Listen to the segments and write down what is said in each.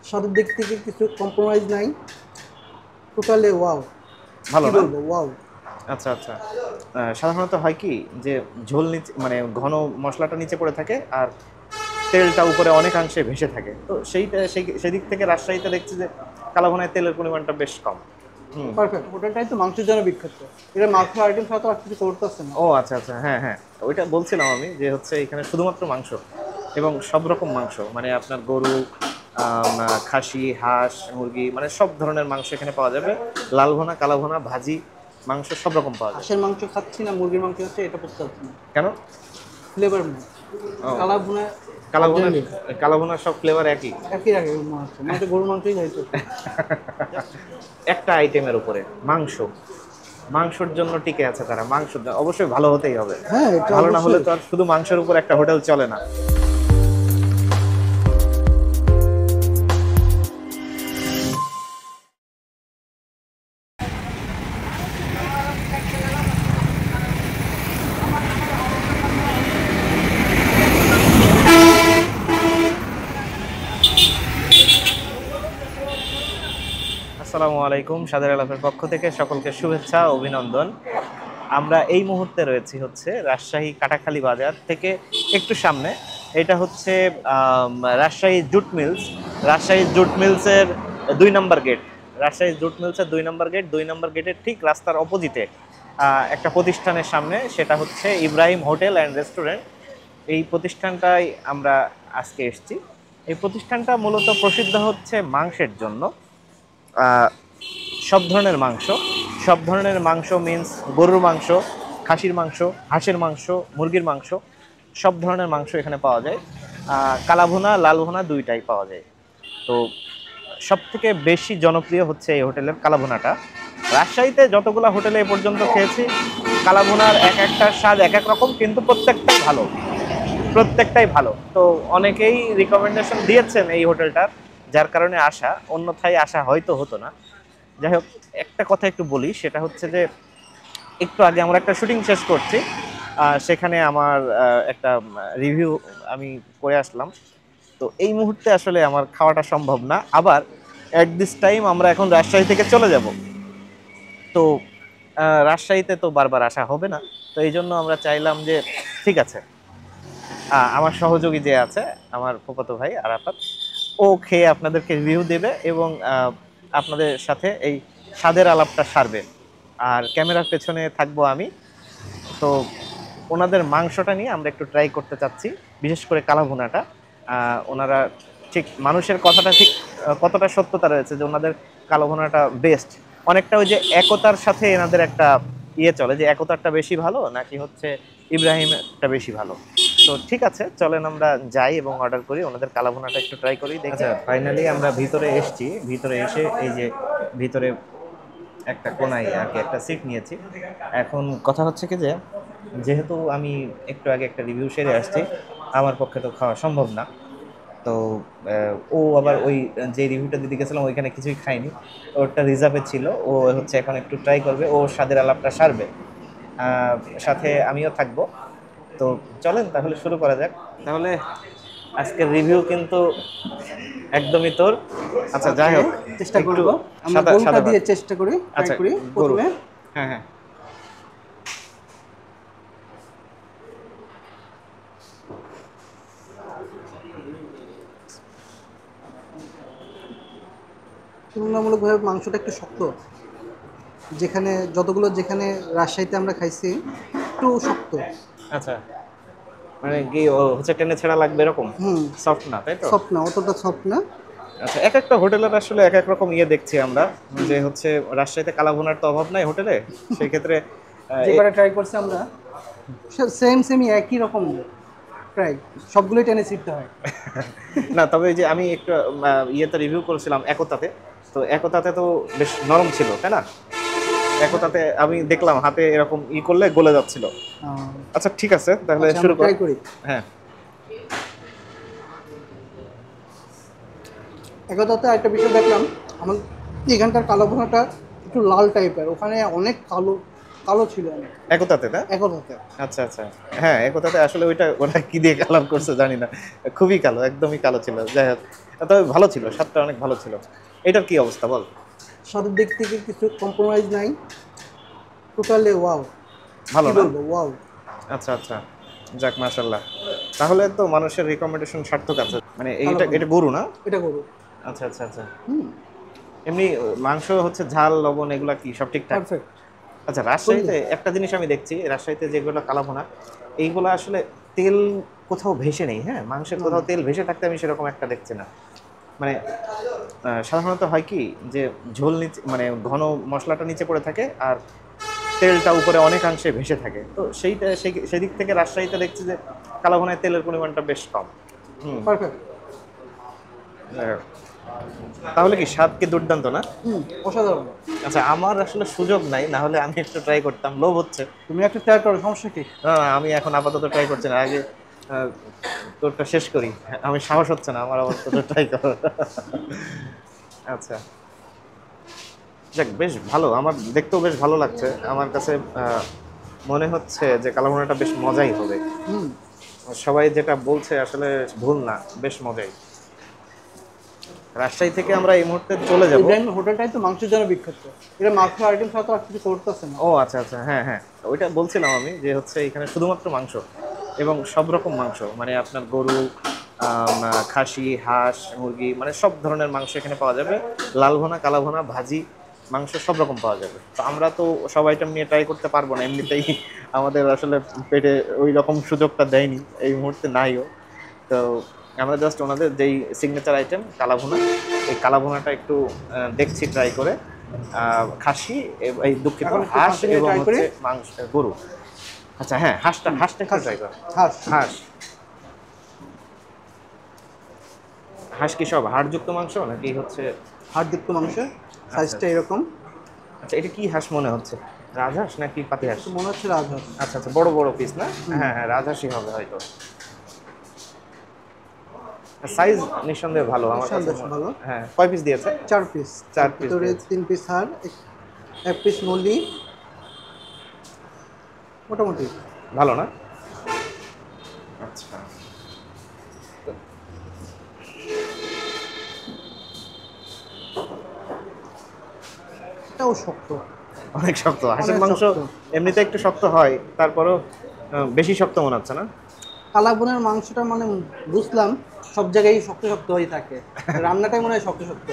স্বাদের দিক থেকে কিছু কম্প্রোমাইজ নাই, টোটালি ওয়াও, ভালো কি না? বলবো, ওয়াও। আচ্ছা আচ্ছা। সাধারণত হয় কি যে ঝোল নিচে মানে ঘন মশলাটা নিচে পড়ে থাকে আর তেলটা উপরে অনেকাংশে ভেসে থাকে, তো সেইটা সেদিক থেকে রাজশাহীতে দেখছি যে কালাভুনায় তেলের পরিমাণটা বেশ কম। হুম। পারফেক্ট, ওটাটাই তো মাংসের জন্য বিখ্যাত। এটা মাংস আইটেম ছাড়া তো আর কিছু করতেছে না। ও আচ্ছা আচ্ছা, হ্যাঁ হ্যাঁ, ওইটা বলছিলাম আমি যে হচ্ছে এখানে শুধুমাত্র মাংস এবং সব রকম মাংস, মানে আপনার গরু, খাসি, হাঁস, মুরগি, মানে সব ধরনের মাংস এখানে পাওয়া যাবে। লাল ভুনা, কালা ভুনা, ভাজি, মাংস সব রকম পাওয়া যাবে। হাঁসের মাংস খাচ্ছি না মুরগির মাংস খাচ্ছি এটা বুঝতে পারছি না, কেন? ফ্লেভার নেই। ও, কালা ভুনা কালা ভুনা, অথেন্টিক, কালা ভুনার সব ফ্লেভার একই। একই রাখে মনে হচ্ছে, মনে হচ্ছে গরুর মাংসই খাইতেছে। একটা আইটেমের উপরে মাংস, মাংসর জন্য টিকে আছে তারা, মাংস অবশ্যই ভালো হতেই হবে। হ্যাঁ, এটা ভালো না হলে অবশ্যই। তো আর শুধু মাংসের উপর একটা হোটেল চলে না। আসসালামু আলাইকুম, সাদের আলাপের পক্ষ থেকে সকলকে শুভেচ্ছা ও অভিনন্দন। আমরা এই মুহূর্তে রয়েছি হচ্ছে রাজশাহী কাটাখালী বাজার থেকে একটু সামনে। এটা হচ্ছে Rajshahi jute mills. Rajshahi jute মিলসের 2 নম্বর গেট। রাজশাহী জুট মিলসের 2 নম্বর গেট, 2 নম্বর গেটের ঠিক রাস্তার অপোজিটে একটা প্রতিষ্ঠানের সামনে, সেটা হচ্ছে ইব্রাহিম হোটেল অ্যান্ড রেস্টুরেন্ট। এই প্রতিষ্ঠানটায় আমরা আজকে এসেছি। এই প্রতিষ্ঠানটা মূলত প্রসিদ্ধ হচ্ছে মাংসের জন্য। আহ, সব ধরনের মাংস, সব ধরনের মাংস মিন্স গরুর মাংস, খাসির মাংস, হাঁসের মাংস, মুরগির মাংস, সব ধরনের মাংস এখানে পাওয়া যায়। কালা ভুনা, লাল ভুনা দুইটাই পাওয়া যায়। তো সব থেকে বেশি জনপ্রিয় হচ্ছে এই হোটেলের কালা ভুনাটা। রাজশাহীতে যতগুলো হোটেলে এ পর্যন্ত খেয়েছি, কালা ভুনার এক একটার স্বাদ এক এক রকম, কিন্তু প্রত্যেকটাই ভালো, প্রত্যেকটাই ভালো। তো অনেকেই রিকমেন্ডেশন দিয়েছেন এই হোটেলটার, যার কারণে আসা, অন্যথায় আসা হয়তো হতো না। যাই হোক, একটা কথা একটু বলি, সেটা হচ্ছে যে একটু আগে আমরা একটা শুটিং শেষ করছি, সেখানে আমার একটা রিভিউ আমি করে আসলাম। তো এই মুহূর্তে আসলে আমার খাওয়াটা সম্ভব না, আবার অ্যাট দিস টাইম আমরা এখন রাজশাহী থেকে চলে যাব। তো রাজশাহীতে তো বারবার আসা হবে না, তো এই জন্য আমরা চাইলাম যে ঠিক আছে, আমার সহযোগী যে আছে, আমার ফুফাতো ভাই আরাফাত, ও খেয়ে আপনাদেরকে রিভিউ দেবে এবং আপনাদের সাথে এই স্বাদের আলাপটা সারবে। আর ক্যামেরার পেছনে থাকবো আমি। তো ওনাদের মাংসটা নিয়ে আমরা একটু ট্রাই করতে চাচ্ছি, বিশেষ করে কালা ভুনাটা। ওনারা ঠিক মানুষের কথাটা ঠিক কতটা সত্যতা রয়েছে যে ওনাদের কালো ভুনাটা বেস্ট। অনেকটা ওই যে একতার সাথে এনাদের একটা ইয়ে চলে, যে একতারটা বেশি ভালো নাকি হচ্ছে ইব্রাহিমটা বেশি ভালো। তো ঠিক আছে, চলেন আমরা যাই এবং অর্ডার করি, ওনাদের কালা ভুনাটা একটু ট্রাই করি দেখি। আচ্ছা, ফাইনালি আমরা ভিতরে এসেছি। ভিতরে এসে এই যে ভিতরে একটা কোনায় আর কি একটা সিট নিয়েছি। এখন কথা হচ্ছে কি যে যেহেতু আমি একটু আগে একটা রিভিউ সেরে আসছি, আমার পক্ষে তো খাওয়া সম্ভব না। তো ও আবার ওই যে রিভিউটা দিতে গেছিলাম ওইখানে কিছুই খায়নি, ওরটা রিজার্ভে ছিল। ও হচ্ছে এখন একটু ট্রাই করবে, ও স্বাদের আলাপটা সারবে, সাথে আমিও থাকবো। তো চলেন তাহলে শুরু করা যাক। তাহলে আজকের রিভিউ কিন্তু একদমই তোর। আচ্ছা যাই হোক, চেষ্টা একটু করব, আমরা সাদা গরুটা সাদা ভাত। দিয়ে চেষ্টা করি, ট্রাই আচ্ছা, করি গরু, প্রথমে। হ্যাঁ হ্যাঁ। তুলনামূলকভাবে মাংসটা একটু শক্ত, যেখানে রাজশাহীতে আমরা খাইছি একটু শক্ত। আচ্ছা, মানে কি ও হচ্ছে টেনে ছেঁড়া লাগবে এরকম, হুম, সফট না, তাই তো? সফট না, অতটা সফট না। আচ্ছা, এক একটা হোটেলের আসলে এক এক রকম ইয়ে দেখছি আমরা, যে হচ্ছে রাজশাহীতে কালাভুনার তো অভাব নাই হোটেলে, সেই ক্ষেত্রে যে কটা ট্রাই করছি আমরা সেমই একই রকম, প্রায় সবগুলোই টেনে ছিটতে হয়। না, তবে এই যে আমি একটু ইয়েতে রিভিউ করেছিলাম একতাতে, তো একতাতে তো বেশ নরম ছিল, তাই না? একতাতে আমি দেখলাম হাতে এরকম ই করলে গলে যাচ্ছিল। আচ্ছা ঠিক আছে, তাহলে আচ্ছা, শুরু আমরা কর। ট্রাই করি। হ্যাঁ। একদাতে একটা বিষয় দেখলাম, আমার এখানকার কালো ভুনাটা একটু লাল টাইপের, ওখানে অনেক কালো, কালো ছিল অনেক। একতাতে না? একতাতে। আচ্ছা আচ্ছা, হ্যাঁ একতাতে আসলে ওটা কি দিয়ে কালার করছে জানি না, খুবই কালো, একদমই কালো ছিল। যাই হোক, তবে ভালো ছিল, স্বাদটা অনেক ভালো ছিল। এটার কি অবস্থা বল? স্বাদের দিক থেকে কিছু কম্প্রোমাইজ নাই, টোটালি ওয়াও, ভালো কি না? বলবো, ওয়াও। আচ্ছা আচ্ছা, যাক মাশাল্লাহ। তাহলে তো মানুষের রিকমেন্ডেশন সার্থক আছে। মানে কালো এইটা ভুনা, এটা গরু না? এটা গরু। আচ্ছা আচ্ছা আচ্ছা। হুম, এমনি মাংস হচ্ছে ঝাল লবণ এগুলা কি সব ঠিকঠাক? পারফেক্ট। আচ্ছা, ফুললি। রাজশাহীতে একটা জিনিস আমি দেখছি, রাজশাহীতে যেগুলো কালাভুনা এইগুলো আসলে তেল কোথাও ভেসে নেই। হ্যাঁ, মাংসের না কোথাও না, তেল ভেসে থাকতে আমি সেরকম একটা দেখছি না। মানে সাধারণত হয় কি যে ঝোল নিচে মানে ঘন মশলাটা নিচে পড়ে থাকে আর তেলটা উপরে অনেকাংশে ভেসে থাকে। তো সেদিক থেকে রাজশাহীতে দেখছি যে কালাভুনায় তেলের পরিমাণটা বেশ কম। হুম। পারফেক্ট। আহ, তাহলে কি স্বাদ কি দুর্দান্ত না? হুম, অসাধারণ। আচ্ছা, আমার আসলে সুযোগ নাই, না হলে আমি একটু ট্রাই করতাম, লোভ হচ্ছে। তুমি একটা ট্রাই করো, সমস্যা কি? না না, আমি এখন আপাতত ট্রাই করছি না, আগে আহ, তোরটা শেষ করি। আমি সাহস হচ্ছে না আমার আবার তোরটা ট্রাই করো। আচ্ছা, যাক বেশ ভালো, আমার দেখতেও বেশ ভালো লাগছে। আমার কাছে মনে হচ্ছে যে কালাভুনাটা বেশ মজাই হবে। হুম, সবাই যেটা বলছে আসলে ভুল না, বেশ মজাই। রাজশাহী থেকে আমরা এই মুহূর্তে চলে যাব। ইব্রাহিম হোটেলটাই তো মাংসের জন্য বিখ্যাত। এটা মাংস আইটেম ছাড়া তো আর কিছু করতেছে না। ও আচ্ছা আচ্ছা, হ্যাঁ হ্যাঁ, ওইটা বলছিলাম আমি যে হচ্ছে এখানে শুধুমাত্র মাংস এবং সব রকম মাংস, মানে আপনার গরু, খাসি, হাঁস, মুরগি, মানে সব ধরনের মাংস এখানে পাওয়া যাবে। লাল ভুনা, কালা ভুনা, ভাজি, মাংস সব রকম পাওয়া যাবে। তো আমরা তো সব আইটেম নিয়ে ট্রাই করতে পারবো না, এমনিতেই আমাদের আসলে পেটে ওই রকম সুযোগটা দেয়নি, এই মুহূর্তে নাইও। তো আমরা জাস্ট ওনাদের যেই সিগনেচার আইটেম কালা ভুনা, এই কালা ভুনাটা একটু দেখছি ট্রাই করে। খাসি, এই দুঃখিত, এখন একটু হাঁস খাসি নিয়ে এবং ট্রাই করি। হচ্ছে মাংস, গরু। আচ্ছা হ্যাঁ, হাঁসটা একটু ট্রাই কর। হাঁস। হাঁস, হাঁস কি সব হাড়যুক্ত মাংস নাকি হচ্ছে? হাড়যুক্ত মাংসের আচ্ছা সাইজটা এরকম। আচ্ছা, এটা কি হাঁস মনে হচ্ছে, রাজহাঁস নাকি পাতি হাঁস? তো মনে হচ্ছে রাজহাঁস। আচ্ছা আচ্ছা, বড় বড় পিস না? হ্যাঁ হ্যাঁ, রাজহাঁসই হবে হয়তো। সাইজ নিঃসন্দেহে ভালো আমার কাছে। নিঃসন্দেহে ভালো। হ্যাঁ, কয় পিস দিয়েছে? 4 পিস। 4 পিস ভিতরে দিয়েছে। 3 পিস হাড়, 1 পিস নলি, মোটামুটি। ভালো না? আচ্ছা, এটাও শক্ত। অনেক শক্ত হাঁসের অনেক মাংস। শক্ত। এমনিতে একটু শক্ত হয়, তারপরও বেশি শক্ত মনে হচ্ছে না? কালাভুনার মাংসটা মানে বুঝলাম সব জায়গায় শক্ত শক্ত হয়ে থাকে, রান্নাটাই মনে হয় শক্ত শক্ত।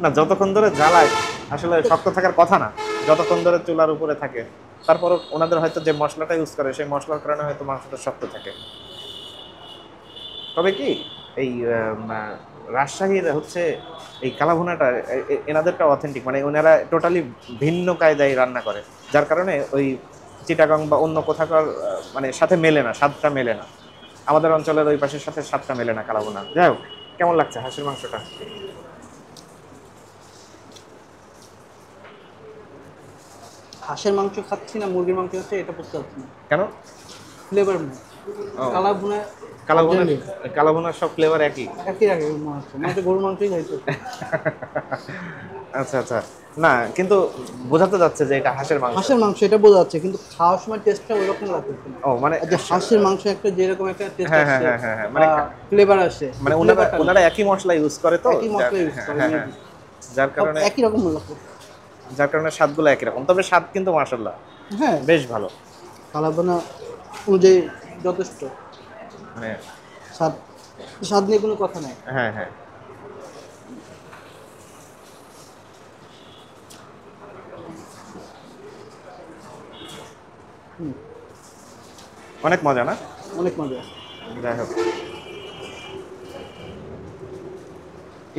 না, যতক্ষণ ধরে জ্বালায় আসলে শক্ত থাকার কথা না, যতক্ষণ ধরে চুলার উপরে থাকে। তারপরও ওনাদের হয়তো যে মশলাটা ইউজ করে সেই মশলার কারণে হয়তো মাংসটা শক্ত থাকে। তবে কি এই রাজশাহীর হচ্ছে এই কালাভুনাটা এনাদেরটা অথেন্টিক, মানে ওনারা টোটালি ভিন্ন কায়দায় রান্না করে, যার কারণে ওই চিটাগাং বা অন্য কোথাকার মানে সাথে মেলে না, স্বাদটা মেলে না। আমাদের অঞ্চলের ওই পাশের সাথে স্বাদটা মেলে না কালাভুনা। যাই হোক, কেমন লাগছে হাঁসের মাংসটা? হাঁসের মাংস খাচ্ছি না মুরগির মাংস খাচ্ছি এটা বুঝতে পারছি না, কেন? ফ্লেভার নেই। ও, কালাভুনা কালাভুনার কালাভুনার সব ফ্লেভার একই। একই রাখে মনে হচ্ছে, মনে হচ্ছে গরুর মাংসই খাইছে। আচ্ছা আচ্ছা, না কিন্তু বোঝাতে যাচ্ছে যে এটা হাঁসের মাংস। হাঁসের মাংস এটা বোঝা যাচ্ছে, কিন্তু খাওয়ার সময় টেস্টটা ওই রকম লাগতেছে না। ও মানে আর যে হাঁসের মাংস একটা যেরকম একটা টেস্ট হ্যাঁ হ্যাঁ আসে, হ্যাঁ হ্যাঁ হ্যাঁ, মানে ফ্লেভার আসে, মানে ওনারা ফ্লেভারটা ওনারা একই মশলা ইউজ করে, তো একই মশলা ইউজ হ্যাঁ করে, হ্যাঁ হ্যাঁ, যার কারণে একই রকম লাগে। স্বাদগুলো একই রকম, তবে স্বাদ কিন্তু মাশাআল্লাহ হ্যাঁ, বেশ ভালো। কালাভুনা অনুযায়ী যথেষ্ট মানে স্বাদ, স্বাদ নিয়ে কোনো কথা নাই। হ্যাঁ হ্যাঁ, হুম, অনেক মজা না? অনেক মজা। যাই হোক,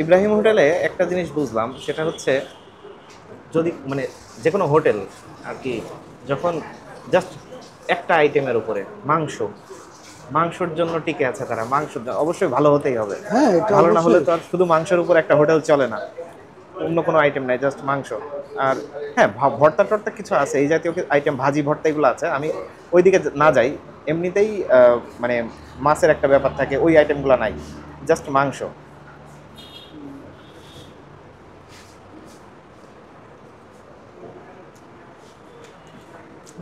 ইব্রাহিম হোটেলে একটা জিনিস বুঝলাম, সেটা হচ্ছে যদি মানে যে কোনো হোটেল আর কি, যখন জাস্ট একটা আইটেমের উপরে মাংসর জন্য টিকে আছে তারা, অবশ্যই ভালো হতেই হবে। হ্যাঁ, এটা ভালো না হলে অবশ্যই। তো আর শুধু মাংসের উপর একটা হোটেল চলে না, অন্য কোনো আইটেম নাই, জাস্ট মাংস। আর হ্যাঁ, ভর্তা টর্তা কিছু আছে, এই জাতীয় আইটেম, ভাজি ভর্তা এগুলো আছে, আমি ওইদিকে না যাই। এমনিতেই মানে মাছের একটা ব্যাপার থাকে, ওই আইটেমগুলো নাই, জাস্ট মাংস।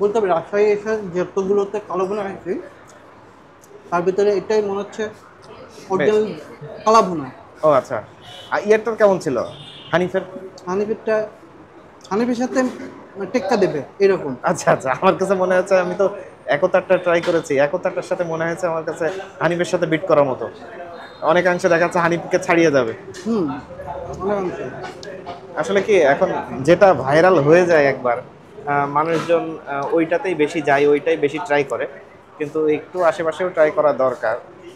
বলতে হবে রাজশাহী এসে যতগুলোতে কালো ভুনা খাইছি তার ভিতরে এটাই মনে হচ্ছে অরিজিনাল কালা ভুনা। ও আচ্ছা, আর ইয়ারটার কেমন ছিল হানিফের? হানিফেরটা হানিফের সাথে টেক্কা দেবে এরকম। আচ্ছা আচ্ছা, আমার কাছে মনে হচ্ছে, আমি তো একতারটা ট্রাই করেছি, একতারটার সাথে মনে হয়েছে আমার কাছে হানিফের সাথে বিট করার মতো। অনেকাংশে দেখা যাচ্ছে হানিফকে ছাড়িয়ে যাবে। হুম, অনেকাংশ। আসলে কি এখন যেটা ভাইরাল হয়ে যায় একবার, মানুষজন ওইটাতেই বেশি যায়, ওইটাই বেশি ট্রাই করে, কিন্তু একটু আশেপাশেও ট্রাই করা দরকার।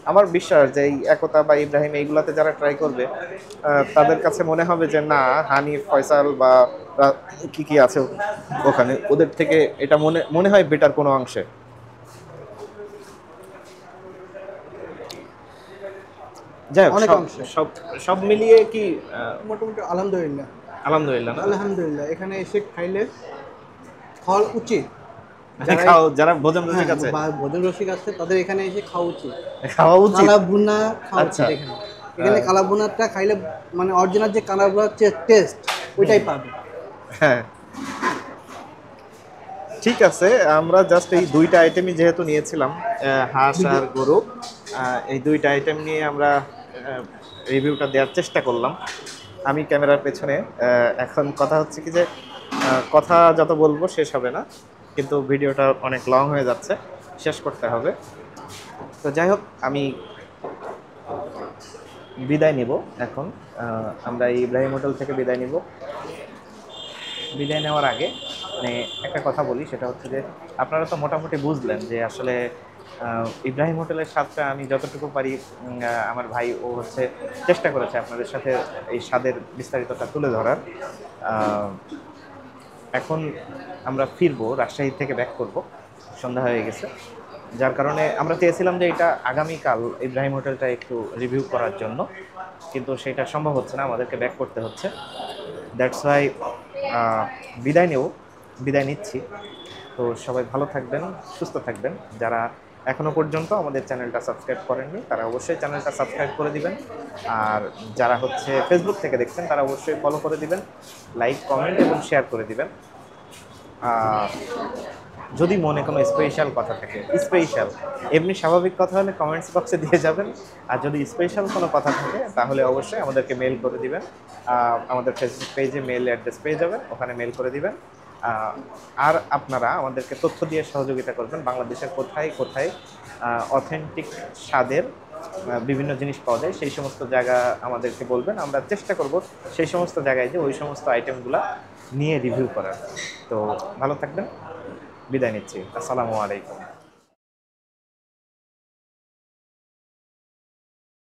আমার বিশ্বাস যে এই একতা বা ইব্রাহিম এইগুলাতে যারা ট্রাই করবে, তাদের কাছে মনে হবে যে না, হানিফ, ফয়সাল বা কি কি আছে ওখানে, ওদের থেকে এটা মনে মনে হয় বেটার কোনো অংশে। যাই হোক, অনেক সব অংশে সব সব মিলিয়ে কি মোটামুটি আলহামদুলিল্লাহ। আলহামদুলিল্লাহ না? আলহামদুলিল্লাহ, এখানে এসে খাইলে খাওয়া উচিত। খাও, যারা ভোজন রসিক হ্যাঁ, আছে ভোজন রসিক আছে তাদের এখানে এসে খাওয়া উচিত। খাওয়া উচিত। কালা ভুনা খাওয়া আচ্ছা। উচিত এখানে। এখানে কালা ভুনাটা খাইলে মানে অরিজিনাল যে কালা ভুনার যে টেস্ট ওইটাই পাবে। হ্যাঁ, ঠিক আছে। আমরা জাস্ট এই দুইটা আইটেমই যেহেতু নিয়েছিলাম, হাঁস আর গরু, এই দুইটা আইটেম নিয়ে আমরা রিভিউটা দেওয়ার চেষ্টা করলাম। আমি ক্যামেরার পেছনে। এখন কথা হচ্ছে কি যে কথা যত বলবো শেষ হবে না, কিন্তু ভিডিওটা অনেক লং হয়ে যাচ্ছে, শেষ করতে হবে। তো যাই হোক, আমি বিদায় নিব এখন। আমরা এই ইব্রাহিম হোটেল থেকে বিদায় নিব। বিদায় নেওয়ার আগে মানে একটা কথা বলি, সেটা হচ্ছে যে আপনারা তো মোটামুটি বুঝলেন যে আসলে ইব্রাহিম হোটেলের স্বাদটা আমি যতটুকু পারি, আমার ভাই ও হচ্ছে চেষ্টা করেছে আপনাদের সাথে এই স্বাদের বিস্তারিতটা তুলে ধরার। এখন আমরা ফিরবো, রাজশাহী থেকে ব্যাক করব, সন্ধ্যা হয়ে গেছে, যার কারণে আমরা চেয়েছিলাম যে এটা আগামীকাল ইব্রাহিম হোটেলটা একটু রিভিউ করার জন্য, কিন্তু সেটা সম্ভব হচ্ছে না, আমাদেরকে ব্যাক করতে হচ্ছে। দ্যাটস ওয়াই বিদায় নেব, বিদায় নিচ্ছি। তো সবাই ভালো থাকবেন, সুস্থ থাকবেন। যারা এখনও পর্যন্ত আমাদের চ্যানেলটা সাবস্ক্রাইব করেননি তারা অবশ্যই চ্যানেলটা সাবস্ক্রাইব করে দিবেন, আর যারা হচ্ছে ফেসবুক থেকে দেখছেন তারা অবশ্যই ফলো করে দিবেন, লাইক, কমেন্ট এবং শেয়ার করে দিবেন। যদি মনে কোনো স্পেশাল কথা থাকে, স্পেশাল এমনি স্বাভাবিক কথা হলে কমেন্টস বক্সে দিয়ে যাবেন, আর যদি স্পেশাল কোনো কথা থাকে তাহলে অবশ্যই আমাদেরকে মেল করে দিবেন। আমাদের ফেসবুক পেজে মেল অ্যাড্রেস পেয়ে যাবেন, ওখানে মেল করে দিবেন। আর আপনারা আমাদেরকে তথ্য দিয়ে সহযোগিতা করবেন, বাংলাদেশের কোথায় কোথায় অথেন্টিক স্বাদের বিভিন্ন জিনিস পাওয়া যায় সেই সমস্ত জায়গা আমাদেরকে বলবেন, আমরা চেষ্টা করব সেই সমস্ত জায়গায় যে ওই সমস্ত আইটেমগুলো নিয়ে রিভিউ করার। তো ভালো থাকবেন, বিদায় নিচ্ছি। আসসালামু আলাইকুম।